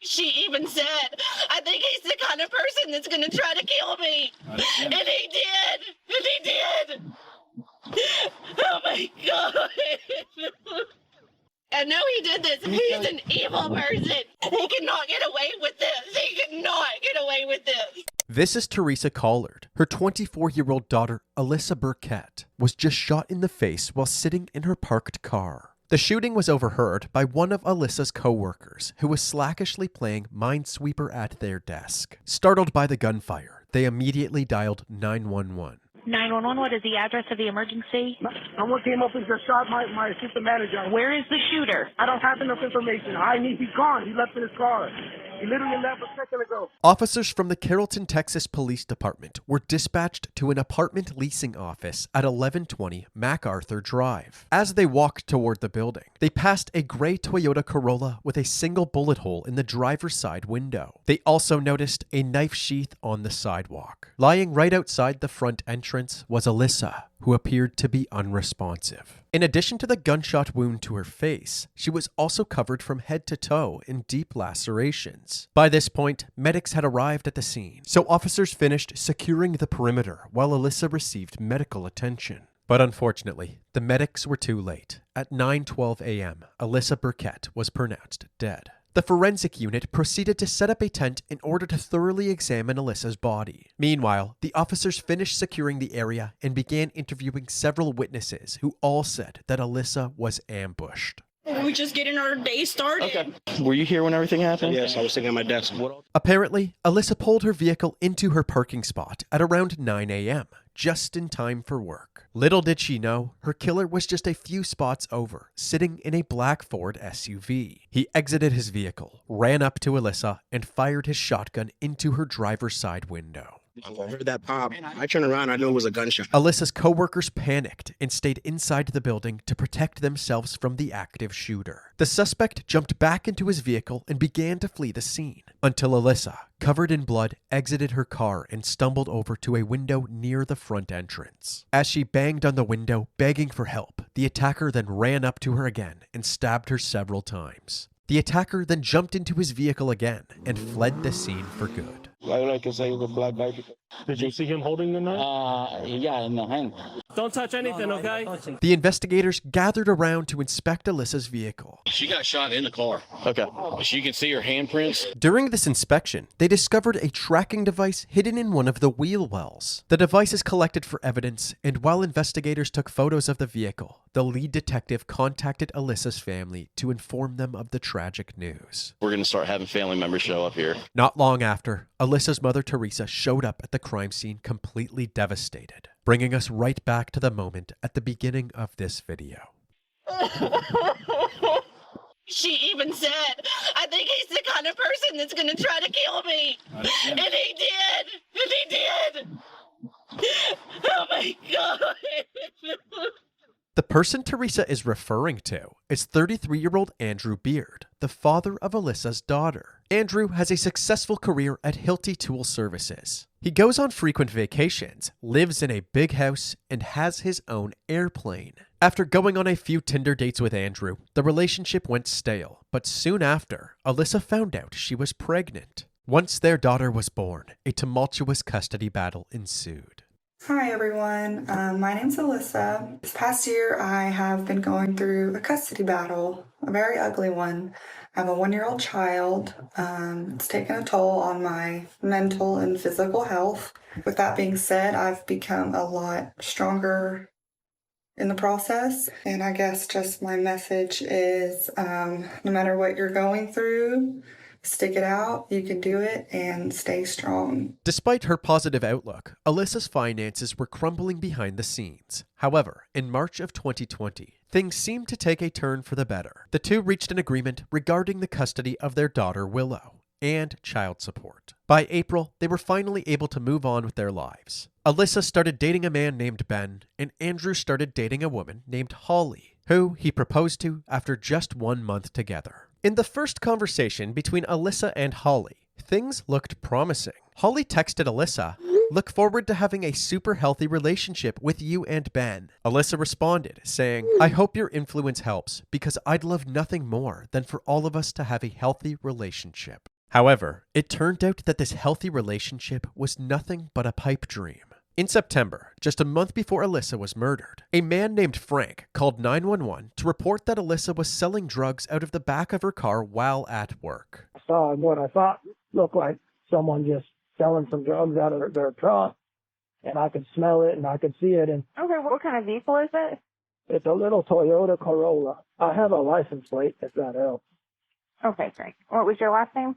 She even said, I think he's the kind of person that's going to try to kill me. And he did. And he did. Oh, my God. I know he did this. He's an evil person. He cannot get away with this. He cannot get away with this. This is Teresa Collard. Her 24-year-old daughter, Alyssa Burkett, was just shot in the face while sitting in her parked car. The shooting was overheard by one of Alyssa's co-workers, who was slackishly playing Minesweeper at their desk. Startled by the gunfire, they immediately dialed 911. 911, what is the address of the emergency? Someone came up and just shot my assistant manager. Where is the shooter? I don't have enough information. He's gone. He left in his car. He literally left a second ago. Officers from the Carrollton, Texas Police Department were dispatched to an apartment leasing office at 1120 MacArthur Drive. As they walked toward the building, they passed a gray Toyota Corolla with a single bullet hole in the driver's side window. They also noticed a knife sheath on the sidewalk. Lying right outside the front entrance was Alyssa, who appeared to be unresponsive. In addition to the gunshot wound to her face, she was also covered from head to toe in deep lacerations. By this point, medics had arrived at the scene, so officers finished securing the perimeter while Alyssa received medical attention. But unfortunately, the medics were too late. At 9:12 a.m., Alyssa Burkett was pronounced dead. The forensic unit proceeded to set up a tent in order to thoroughly examine Alyssa's body. Meanwhile, the officers finished securing the area and began interviewing several witnesses who all said that Alyssa was ambushed. We're just getting our day started. Okay. Were you here when everything happened? Yes, I was sitting at my desk. Apparently, Alyssa pulled her vehicle into her parking spot at around 9 a.m., just in time for work. Little did she know, her killer was just a few spots over, sitting in a black Ford SUV. He exited his vehicle, ran up to Alyssa, and fired his shotgun into her driver's side window. I heard that pop. I turned around. I knew it was a gunshot. Alyssa's co-workers panicked and stayed inside the building to protect themselves from the active shooter. The suspect jumped back into his vehicle and began to flee the scene, until Alyssa, covered in blood, exited her car and stumbled over to a window near the front entrance. As she banged on the window, begging for help, the attacker then ran up to her again and stabbed her several times. The attacker then jumped into his vehicle again and fled the scene for good. Like I say, the black guy. Did you see him holding the knife? Yeah, in the hand. Don't touch anything, okay? The investigators gathered around to inspect Alyssa's vehicle. She got shot in the car. Okay. You can see her handprints. During this inspection, they discovered a tracking device hidden in one of the wheel wells. The device is collected for evidence, and while investigators took photos of the vehicle, the lead detective contacted Alyssa's family to inform them of the tragic news. We're going to start having family members show up here. Not long after, Alyssa's mother Teresa showed up at the crime scene completely devastated, bringing us right back to the moment at the beginning of this video. She even said, I think he's the kind of person that's going to try to kill me. And he did. And he did. Oh, my God. The person Teresa is referring to is 33-year-old Andrew Beard, the father of Alyssa's daughter. Andrew has a successful career at Hilti Tool Services. He goes on frequent vacations, lives in a big house, and has his own airplane. After going on a few Tinder dates with Andrew, the relationship went stale, but soon after, Alyssa found out she was pregnant. Once their daughter was born, a tumultuous custody battle ensued. Hi everyone, my name's Alyssa. This past year I have been going through a custody battle, a very ugly one. I have a 1-year-old child. It's taken a toll on my mental and physical health. With that being said, I've become a lot stronger in the process. And I guess just my message is no matter what you're going through, stick it out, you can do it, and stay strong. Despite her positive outlook, Alyssa's finances were crumbling behind the scenes. However, in March of 2020, things seemed to take a turn for the better. The two reached an agreement regarding the custody of their daughter Willow and child support. By April, they were finally able to move on with their lives. Alyssa started dating a man named Ben, and Andrew started dating a woman named Holly, who he proposed to after just 1 month together. In the first conversation between Alyssa and Holly, things looked promising. Holly texted Alyssa, Look forward to having a super healthy relationship with you and Ben. Alyssa responded, saying, I hope your influence helps because I'd love nothing more than for all of us to have a healthy relationship. However, it turned out that this healthy relationship was nothing but a pipe dream. In September, just a month before Alyssa was murdered, a man named Frank called 911 to report that Alyssa was selling drugs out of the back of her car while at work. I saw what I thought looked like someone just selling some drugs out of their truck, and I could smell it and I could see it. And Okay, what kind of vehicle is it? it's a little Toyota Corolla. I have a license plate if that helps. Okay, great. What was your last name?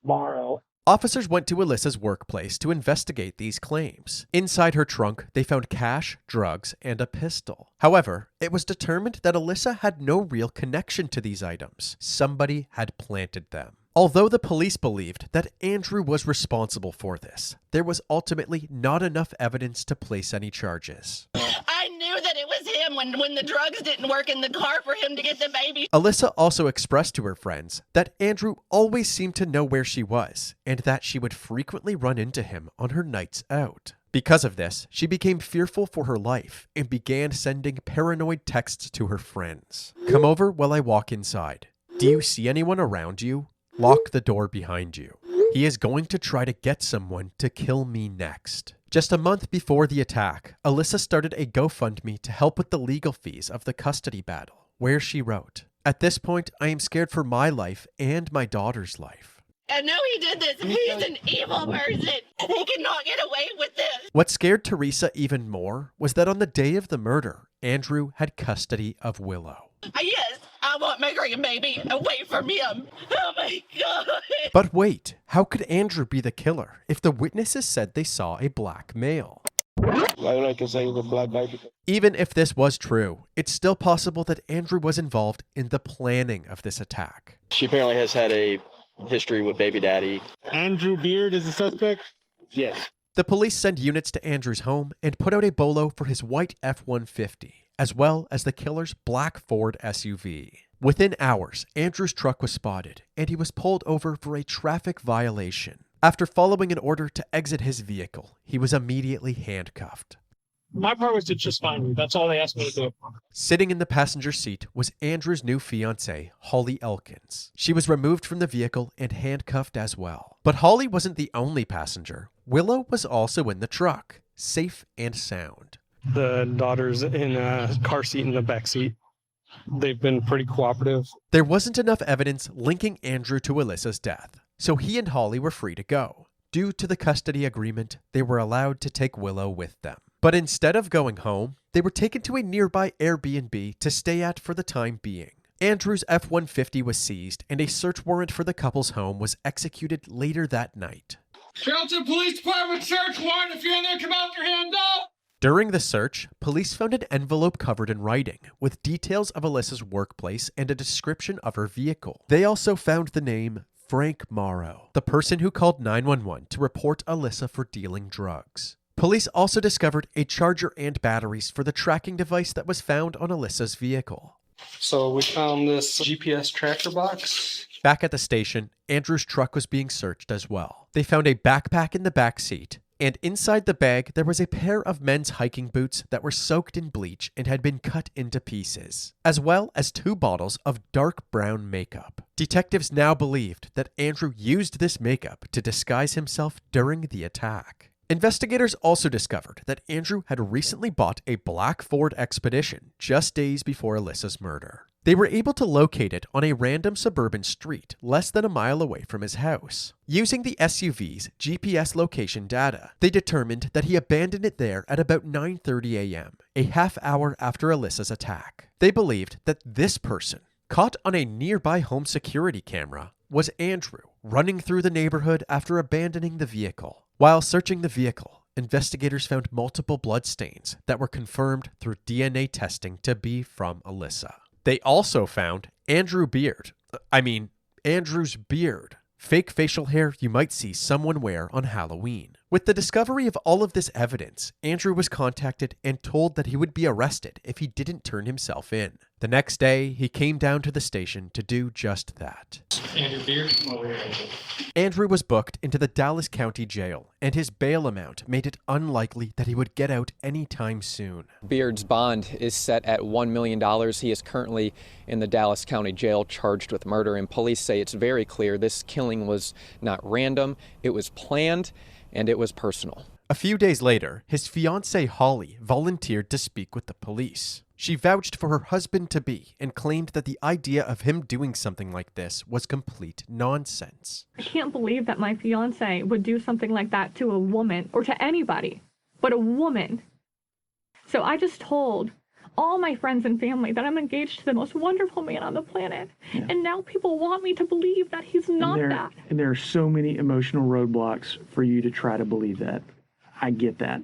Morrow. Officers went to Alyssa's workplace to investigate these claims. Inside her trunk, they found cash, drugs, and a pistol. However, it was determined that Alyssa had no real connection to these items. Somebody had planted them. Although the police believed that Andrew was responsible for this, there was ultimately not enough evidence to place any charges. I knew that it was him when the drugs didn't work in the car for him to get the baby. Alyssa also expressed to her friends that Andrew always seemed to know where she was and that she would frequently run into him on her nights out. Because of this, she became fearful for her life and began sending paranoid texts to her friends. Come over while I walk inside. Do you see anyone around you? Lock the door behind you. He is going to try to get someone to kill me next. Just a month before the attack, Alyssa started a GoFundMe to help with the legal fees of the custody battle, where she wrote, At this point, I am scared for my life and my daughter's life. I know he did this. He's an evil person. He cannot get away with this. What scared Teresa even more was that on the day of the murder, Andrew had custody of Willow. Yes, I want my grandbaby away from him. Oh my God. But wait, how could Andrew be the killer if the witnesses said they saw a black male? Even if this was true, it's still possible that Andrew was involved in the planning of this attack. She apparently has had a history with baby daddy. Andrew Beard is the suspect? Yes. The police send units to Andrew's home and put out a bolo for his white F-150, as well as the killer's black Ford SUV. Within hours, Andrew's truck was spotted, and he was pulled over for a traffic violation. After following an order to exit his vehicle, he was immediately handcuffed. My part was to just find me. That's all they asked me to do. Sitting in the passenger seat was Andrew's new fiancée, Holly Elkins. She was removed from the vehicle and handcuffed as well. But Holly wasn't the only passenger. Willow was also in the truck, safe and sound. The daughter's in a car seat in the back seat. They've been pretty cooperative. There wasn't enough evidence linking Andrew to Alyssa's death, so he and Holly were free to go. Due to the custody agreement, they were allowed to take Willow with them. But instead of going home, they were taken to a nearby Airbnb to stay at for the time being. Andrew's F-150 was seized, and a search warrant for the couple's home was executed later that night. Carrollton Police Department search warrant. If you're in there, come out with your hand up. During the search, police found an envelope covered in writing with details of Alyssa's workplace and a description of her vehicle. They also found the name Frank Morrow, the person who called 911 to report Alyssa for dealing drugs. Police also discovered a charger and batteries for the tracking device that was found on Alyssa's vehicle. So we found this GPS tracker box. Back at the station, Andrew's truck was being searched as well. They found a backpack in the back seat, and inside the bag there was a pair of men's hiking boots that were soaked in bleach and had been cut into pieces, as well as 2 bottles of dark brown makeup. Detectives now believed that Andrew used this makeup to disguise himself during the attack. Investigators also discovered that Andrew had recently bought a black Ford Expedition just days before Alyssa's murder. They were able to locate it on a random suburban street less than a mile away from his house. Using the SUV's GPS location data, they determined that he abandoned it there at about 9:30 a.m., a half hour after Alyssa's attack. They believed that this person, caught on a nearby home security camera, was Andrew, running through the neighborhood after abandoning the vehicle. While searching the vehicle, investigators found multiple bloodstains that were confirmed through DNA testing to be from Alyssa. They also found Andrew's beard, fake facial hair you might see someone wear on Halloween. With the discovery of all of this evidence, Andrew was contacted and told that he would be arrested if he didn't turn himself in. The next day, he came down to the station to do just that. Andrew Beard, Andrew was booked into the Dallas County Jail, and his bail amount made it unlikely that he would get out anytime soon. Beard's bond is set at $1 million. He is currently in the Dallas County Jail charged with murder, and police say it's very clear this killing was not random, it was planned, and it was personal. A few days later, his fiancée Holly volunteered to speak with the police. She vouched for her husband-to-be and claimed that the idea of him doing something like this was complete nonsense. I can't believe that my fiance would do something like that to a woman, or to anybody, but a woman. So I just told all my friends and family that I'm engaged to the most wonderful man on the planet. Yeah. And now people want me to believe that he's not that. And there are so many emotional roadblocks for you to try to believe that. I get that.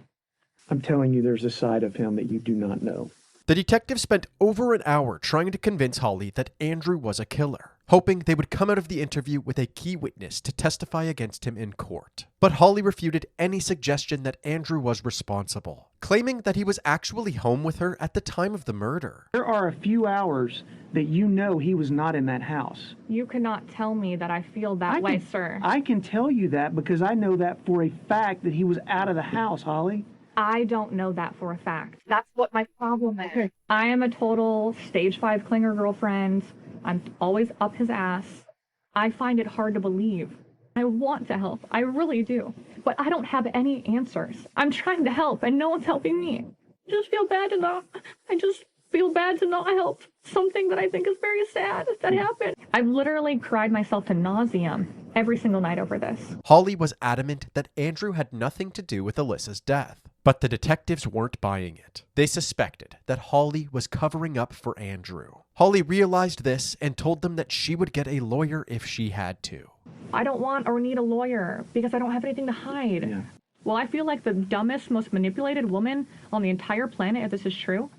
I'm telling you, there's a side of him that you do not know. The detective spent over an hour trying to convince Holly that Andrew was a killer, hoping they would come out of the interview with a key witness to testify against him in court. But Holly refuted any suggestion that Andrew was responsible, claiming that he was actually home with her at the time of the murder. There are a few hours that you know he was not in that house. You cannot tell me that I feel that way, sir. I can tell you that because I know that for a fact that he was out of the house, Holly. I don't know that for a fact. That's what my problem is. Okay. I am a total stage 5 clinger girlfriend. I'm always up his ass. I find it hard to believe. I want to help. I really do. But I don't have any answers. I'm trying to help and no one's helping me. I just feel bad to not help something that I think is very sad that happened. I've literally cried myself to nauseam every single night over this. Holly was adamant that Andrew had nothing to do with Alyssa's death. But the detectives weren't buying it. They suspected that Holly was covering up for Andrew. Holly realized this and told them that she would get a lawyer if she had to. I don't want or need a lawyer because I don't have anything to hide. Yeah. Well, I feel like the dumbest, most manipulated woman on the entire planet if this is true.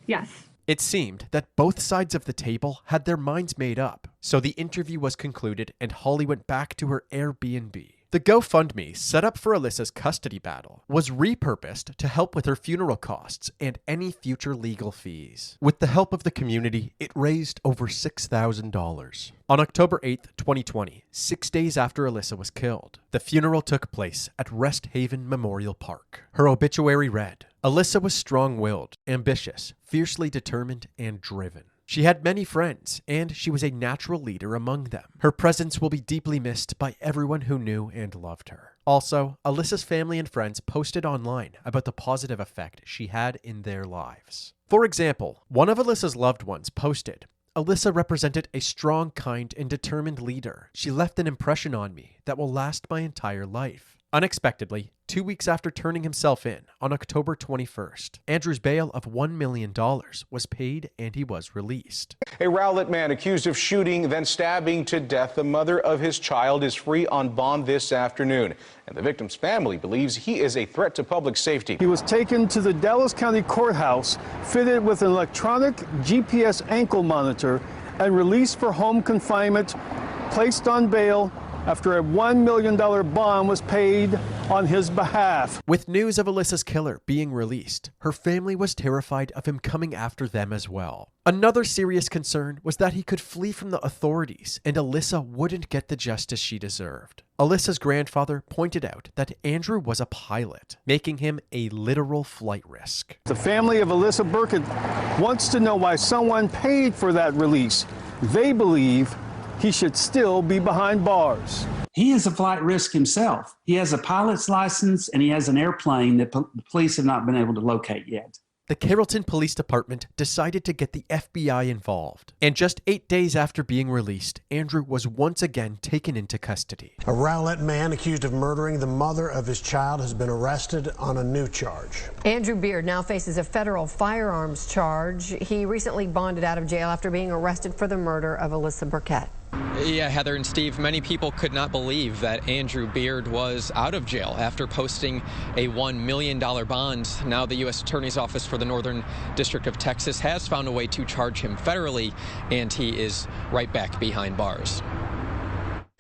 Yes. It seemed that both sides of the table had their minds made up, so the interview was concluded and Holly went back to her Airbnb. The GoFundMe set up for Alyssa's custody battle was repurposed to help with her funeral costs and any future legal fees. With the help of the community, it raised over $6,000. On October 8th, 2020, 6 days after Alyssa was killed, the funeral took place at Rest Haven Memorial Park. Her obituary read, "Alyssa was strong-willed, ambitious, fiercely determined, and driven. She had many friends, and she was a natural leader among them. Her presence will be deeply missed by everyone who knew and loved her." Also, Alyssa's family and friends posted online about the positive effect she had in their lives. For example, one of Alyssa's loved ones posted, "Alyssa represented a strong, kind, and determined leader. She left an impression on me that will last my entire life." Unexpectedly, 2 weeks after turning himself in, on October 21st, Andrew's bail of $1 million was paid and he was released. A Rowlett man accused of shooting, then stabbing to death the mother of his child is free on bond this afternoon. And the victim's family believes he is a threat to public safety. He was taken to the Dallas County Courthouse, fitted with an electronic GPS ankle monitor, and released for home confinement, placed on bail after a $1 million bond was paid on his behalf. With news of Alyssa's killer being released, her family was terrified of him coming after them as well. Another serious concern was that he could flee from the authorities and Alyssa wouldn't get the justice she deserved. Alyssa's grandfather pointed out that Andrew was a pilot, making him a literal flight risk. The family of Alyssa Burkett wants to know why someone paid for that release. They believe he should still be behind bars. He is a flight risk himself. He has a pilot's license and he has an airplane that the police have not been able to locate yet. The Carrollton Police Department decided to get the FBI involved, and just 8 days after being released, Andrew was once again taken into custody. A Rowlett man accused of murdering the mother of his child has been arrested on a new charge. Andrew Beard now faces a federal firearms charge. He recently bonded out of jail after being arrested for the murder of Alyssa Burkett. Yeah, Heather and Steve, many people could not believe that Andrew Beard was out of jail after posting a $1 million bond. Now the U.S. Attorney's Office for the Northern District of Texas has found a way to charge him federally, and he is right back behind bars.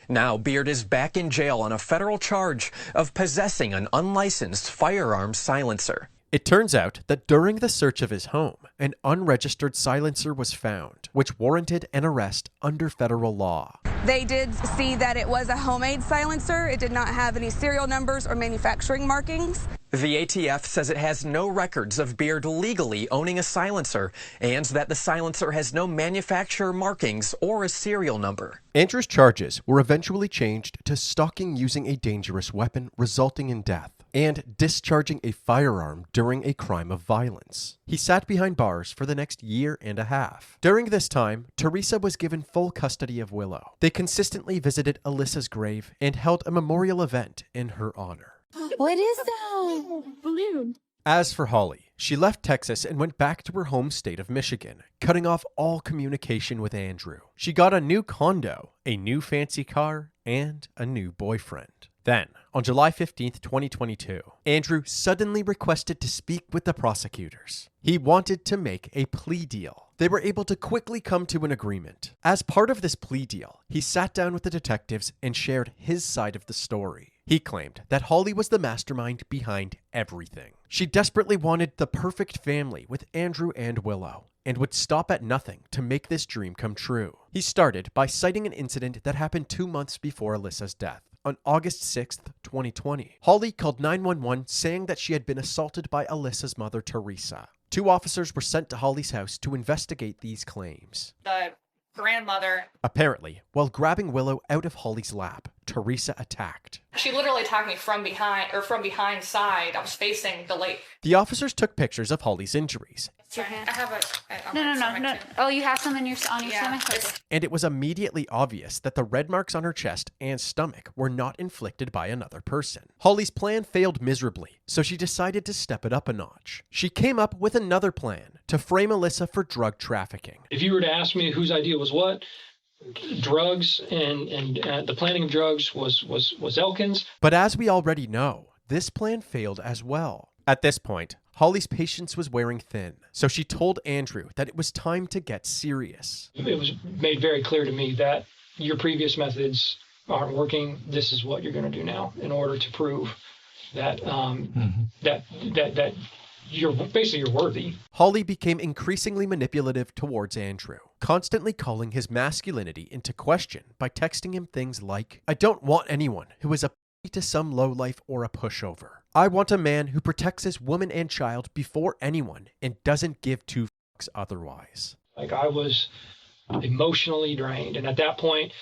Now Beard is back in jail on a federal charge of possessing an unlicensed firearm silencer. It turns out that during the search of his home, an unregistered silencer was found, which warranted an arrest under federal law. They did see that it was a homemade silencer. It did not have any serial numbers or manufacturing markings. The ATF says it has no records of Beard legally owning a silencer and that the silencer has no manufacturer markings or a serial number. Andrew's charges were eventually changed to stalking using a dangerous weapon resulting in death and discharging a firearm during a crime of violence. He sat behind bars for the next year and a half. During this time, Teresa was given full custody of Willow. They consistently visited Alyssa's grave and held a memorial event in her honor. What is that? Balloon. As for Holly, she left Texas and went back to her home state of Michigan, cutting off all communication with Andrew. She got a new condo, a new fancy car, and a new boyfriend. Then, on July 15th, 2022, Andrew suddenly requested to speak with the prosecutors. He wanted to make a plea deal. They were able to quickly come to an agreement. As part of this plea deal, he sat down with the detectives and shared his side of the story. He claimed that Holly was the mastermind behind everything. She desperately wanted the perfect family with Andrew and Willow, and would stop at nothing to make this dream come true. He started by citing an incident that happened 2 months before Alyssa's death. On August 6th, 2020, Holly called 911 saying that she had been assaulted by Alyssa's mother, Teresa. 2 officers were sent to Holly's house to investigate these claims. The grandmother. Apparently, while grabbing Willow out of Holly's lap, Teresa attacked. She literally attacked me from behind side. I was facing the lake. The officers took pictures of Holly's injuries. I have No. Oh, you have some on your stomach? Okay. And it was immediately obvious that the red marks on her chest and stomach were not inflicted by another person. Holly's plan failed miserably, so she decided to step it up a notch. She came up with another plan to frame Alyssa for drug trafficking. If you were to ask me whose idea was what, drugs and the planning of drugs was Elkin's. But as we already know, this plan failed as well. At this point, Holly's patience was wearing thin, so she told Andrew that it was time to get serious. It was made very clear to me that your previous methods aren't working. This is what you're going to do now in order to prove that that you're worthy. Holly became increasingly manipulative towards Andrew, constantly calling his masculinity into question by texting him things like, "I don't want anyone who is a to some lowlife or a pushover. I want a man who protects his woman and child before anyone and doesn't give 2 fucks otherwise." Like, I was emotionally drained, and at that point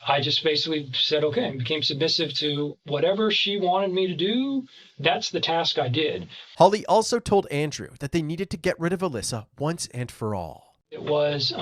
I just basically said okay and became submissive to whatever she wanted me to do. That's the task I did. Holly also told Andrew that they needed to get rid of Alyssa once and for all. It was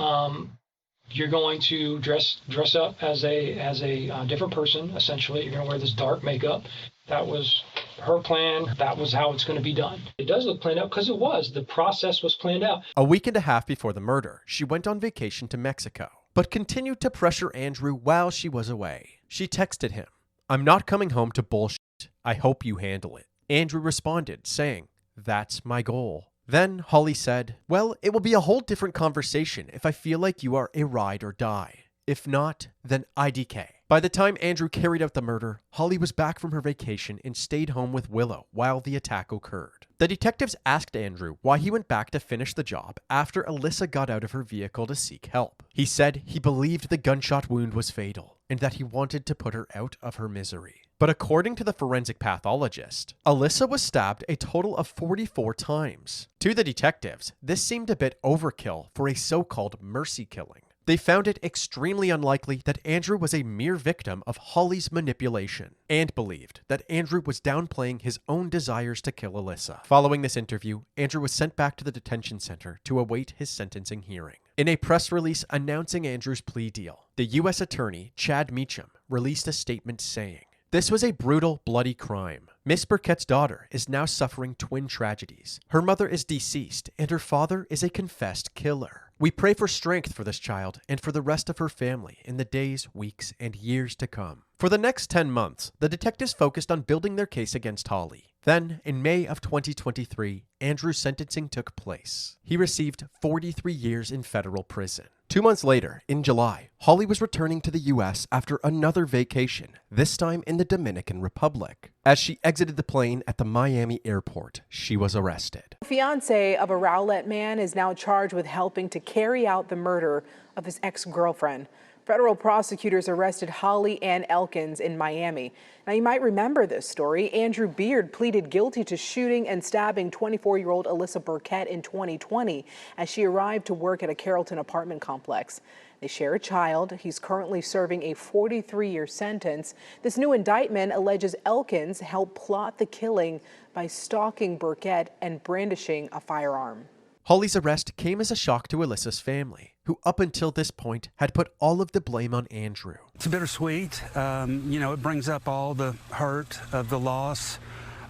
you're going to dress up as a different person. Essentially, you're going to wear this dark makeup. That was her plan. That was how it's going to be done. It does look planned out because it was. The process was planned out. A week and a half before the murder, she went on vacation to Mexico, but continued to pressure Andrew while she was away. She texted him, "I'm not coming home to bullshit. I hope you handle it." Andrew responded, saying, "That's my goal." Then Holly said, "Well, it will be a whole different conversation if I feel like you are a ride or die. If not, then IDK." By the time Andrew carried out the murder, Holly was back from her vacation and stayed home with Willow while the attack occurred. The detectives asked Andrew why he went back to finish the job after Alyssa got out of her vehicle to seek help. He said he believed the gunshot wound was fatal and that he wanted to put her out of her misery. But according to the forensic pathologist, Alyssa was stabbed a total of 44 times. To the detectives, this seemed a bit overkill for a so-called mercy killing. They found it extremely unlikely that Andrew was a mere victim of Holly's manipulation, and believed that Andrew was downplaying his own desires to kill Alyssa. Following this interview, Andrew was sent back to the detention center to await his sentencing hearing. In a press release announcing Andrew's plea deal, the U.S. Attorney, Chad Meacham, released a statement saying, "This was a brutal, bloody crime. Miss Burkett's daughter is now suffering twin tragedies. Her mother is deceased, and her father is a confessed killer. We pray for strength for this child and for the rest of her family in the days, weeks, and years to come." For the next 10 months, the detectives focused on building their case against Holly. Then, in May of 2023, Andrew's sentencing took place. He received 43 years in federal prison. 2 months later, in July, Holly was returning to the U.S. after another vacation, this time in the Dominican Republic. As she exited the plane at the Miami airport, she was arrested. The fiance of a Rowlett man is now charged with helping to carry out the murder of his ex-girlfriend. Federal prosecutors arrested Holly Ann Elkins in Miami. Now, you might remember this story. Andrew Beard pleaded guilty to shooting and stabbing 24-year-old Alyssa Burkett in 2020 as she arrived to work at a Carrollton apartment complex. They share a child. He's currently serving a 43-year sentence. This new indictment alleges Elkins helped plot the killing by stalking Burkett and brandishing a firearm. Holly's arrest came as a shock to Alyssa's family, who up until this point had put all of the blame on Andrew. It's bittersweet. It brings up all the hurt of the loss,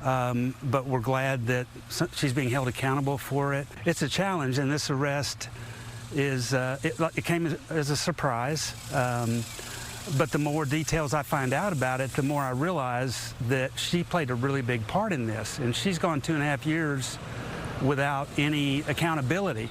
but we're glad that she's being held accountable for it. It's a challenge, and this arrest it came as a surprise. But the more details I find out about it, the more I realize that she played a really big part in this, and she's gone 2.5 years without any accountability.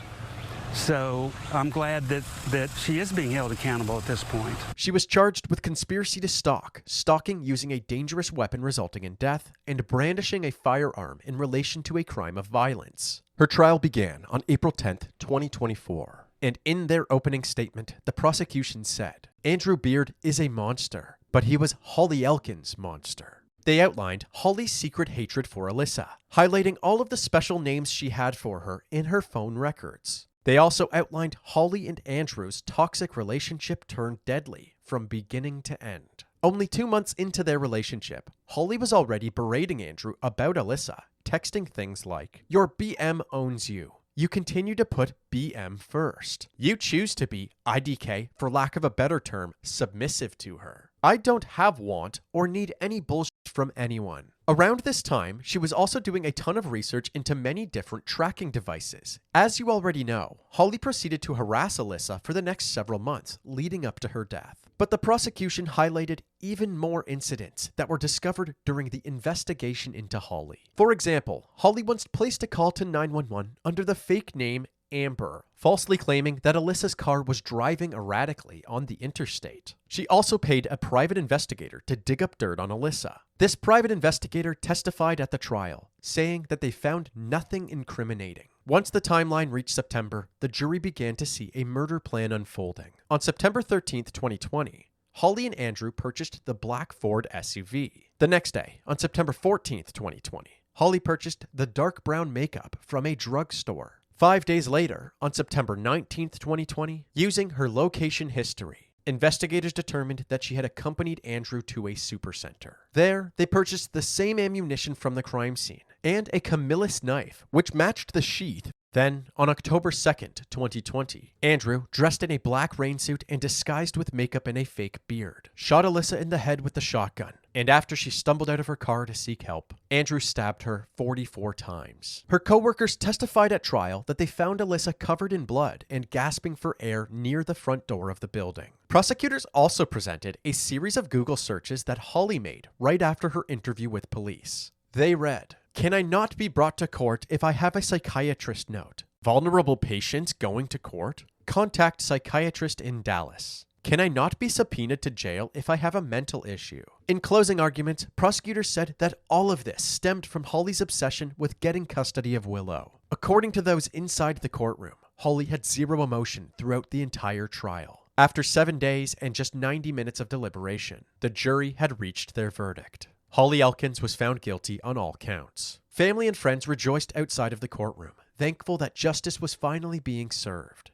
So I'm glad that she is being held accountable at this point. She was charged with conspiracy to stalking using a dangerous weapon resulting in death, and brandishing a firearm in relation to a crime of violence. Her trial began on April 10th, 2024. And in their opening statement, the prosecution said, Andrew Beard is a monster, but he was Holly Elkins' monster. They outlined Holly's secret hatred for Alyssa, highlighting all of the special names she had for her in her phone records. They also outlined Holly and Andrew's toxic relationship turned deadly from beginning to end. Only 2 months into their relationship, Holly was already berating Andrew about Alyssa, texting things like, "Your BM owns you. You continue to put BM first. You choose to be, IDK, for lack of a better term, submissive to her. I don't have want or need any bullshit from anyone." Around this time, she was also doing a ton of research into many different tracking devices. As you already know, Holly proceeded to harass Alyssa for the next several months leading up to her death. But the prosecution highlighted even more incidents that were discovered during the investigation into Holly. For example, Holly once placed a call to 911 under the fake name Amber, falsely claiming that Alyssa's car was driving erratically on the interstate. She also paid a private investigator to dig up dirt on Alyssa. This private investigator testified at the trial, saying that they found nothing incriminating. Once the timeline reached September, the jury began to see a murder plan unfolding. On September 13th, 2020, Holly and Andrew purchased the black Ford SUV. The next day, on September 14th, 2020, Holly purchased the dark brown makeup from a drugstore. 5 days later, on September 19th, 2020, using her location history, investigators determined that she had accompanied Andrew to a supercenter. There, they purchased the same ammunition from the crime scene and a Camillus knife, which matched the sheath. Then, on October 2nd, 2020, Andrew, dressed in a black rain suit and disguised with makeup and a fake beard, shot Alyssa in the head with the shotgun. And after she stumbled out of her car to seek help, Andrew stabbed her 44 times. Her co-workers testified at trial that they found Alyssa covered in blood and gasping for air near the front door of the building. Prosecutors also presented a series of Google searches that Holly made right after her interview with police. They read, "Can I not be brought to court if I have a psychiatrist note? Vulnerable patients going to court? Contact psychiatrist in Dallas. Can I not be subpoenaed to jail if I have a mental issue?" In closing arguments, prosecutors said that all of this stemmed from Holly's obsession with getting custody of Willow. According to those inside the courtroom, Holly had zero emotion throughout the entire trial. After 7 days and just 90 minutes of deliberation, the jury had reached their verdict. Holly Elkins was found guilty on all counts. Family and friends rejoiced outside of the courtroom, thankful that justice was finally being served.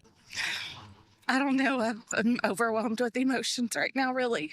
I don't know. I'm overwhelmed with emotions right now, really.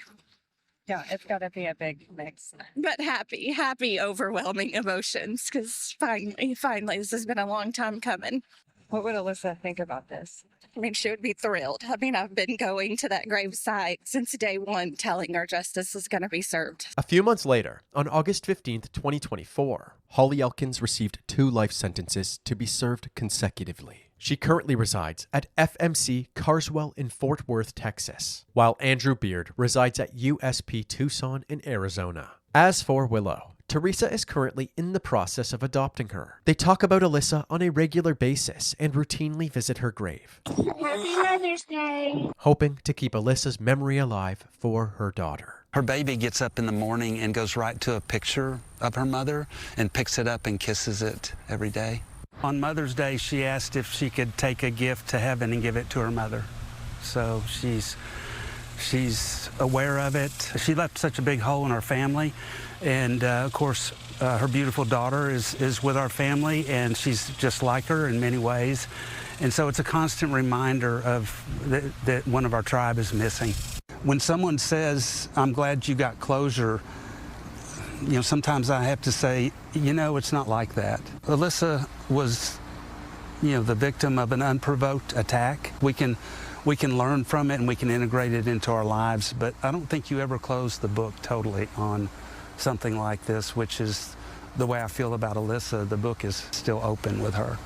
Yeah, it's got to be a big mix. But happy, overwhelming emotions, because finally, this has been a long time coming. What would Alyssa think about this? I mean, she would be thrilled. I mean, I've been going to that gravesite since day one, telling her justice is going to be served. A few months later, on August 15th, 2024, Holly Elkins received 2 life sentences to be served consecutively. She currently resides at FMC Carswell in Fort Worth, Texas, while Andrew Beard resides at USP Tucson in Arizona. As for Willow, Teresa is currently in the process of adopting her. They talk about Alyssa on a regular basis and routinely visit her grave, Happy Mother's Day! hoping to keep Alyssa's memory alive for her daughter. Her baby gets up in the morning and goes right to a picture of her mother and picks it up and kisses it every day. On Mother's Day, she asked if she could take a gift to heaven and give it to her mother. So she's aware of it. She left such a big hole in our family, and of course her beautiful daughter is with our family, and she's just like her in many ways. And so it's a constant reminder of that one of our tribe is missing. When someone says, "I'm glad you got closure," sometimes I have to say, it's not like that. Alyssa was, the victim of an unprovoked attack. We can learn from it and we can integrate it into our lives, but I don't think you ever close the book totally on something like this, which is the way I feel about Alyssa. The book is still open with her.